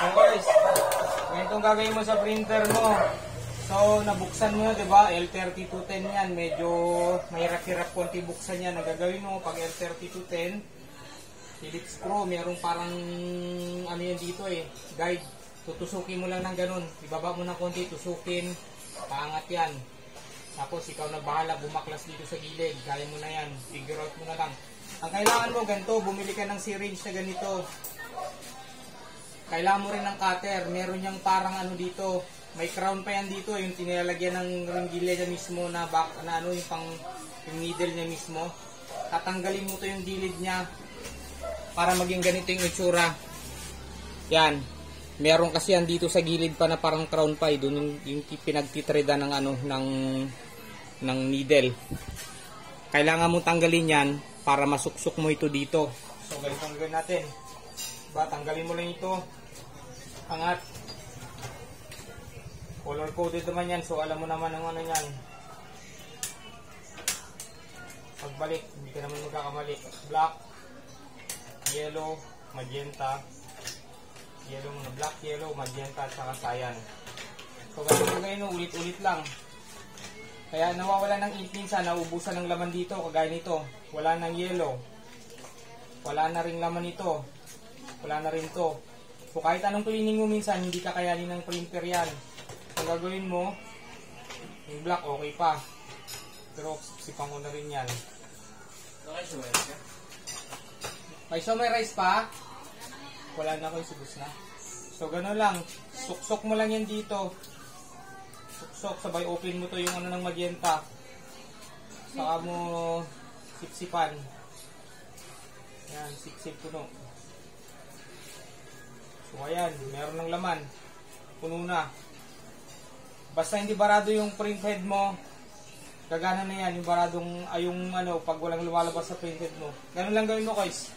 So guys, ganitong gagawin mo sa printer mo. So, nabuksan mo na, diba? L3210 yan. Medyo mahirap-hirap konti buksan yan. Nagagawin mo pag L3210, Phillips screw, merong parang ano yan dito eh, guide. Tutusukin mo lang ng ganun. Ibaba mo ng konti, tusukin. Paangat yan. Tapos, ikaw na bahala, bumaklas dito sa gilid. Kaya mo na yan. Figure out mo na lang. Ang kailangan mo, ganito, bumili ka ng syringe na ganito. Kailangan mo rin ng cutter. Meron niyang parang ano dito. May crown pa yan dito, yung tinilalagyan ng ringgilya niya mismo na ano yung needle niya mismo. Tatanggalin mo to yung gilid niya para maging ganito yung itsura. Yan. Meron kasi yan dito sa gilid pa na parang crown pa, doon yung pinagtitreda ng ano ng needle. Kailangan mo tanggalin yan para masuksok mo ito dito. So ganito ang gawin natin. Tanggalin mo lang ito. Angat. Color coded naman yan, so alam mo naman ang ano yan. Pagbalik, hindi ka naman magkakamali. Black, yellow, magenta. Yellow muna, black, yellow, magenta, at saka cyan. So ganito ngayon, ulit-ulit lang. Kaya nawawala ng ink minsan, naubusan ng laman dito, kagaya nito. Wala ng yellow. Wala na rin laman ito. Wala na rin to. So kahit anong cleaning mo minsan, hindi kakayanin ng printer yan. Ang gagawin mo, yung black okay pa. Pero sipan ko na rin yan. Okay, so may rice pa? Wala na ako, subos na. So gano'n lang, suksok mo lang yan dito. Suksok, sabay open mo to yung ano ng magenta. Saka mo sipsipan. Yan, sipsip puno. So ayan, meron ng laman. Puno na. Basta hindi barado yung print head mo, gagana na yan, yung baradong, yung ano, pag walang lumalabas sa print head mo. Ganun lang gawin mo, guys.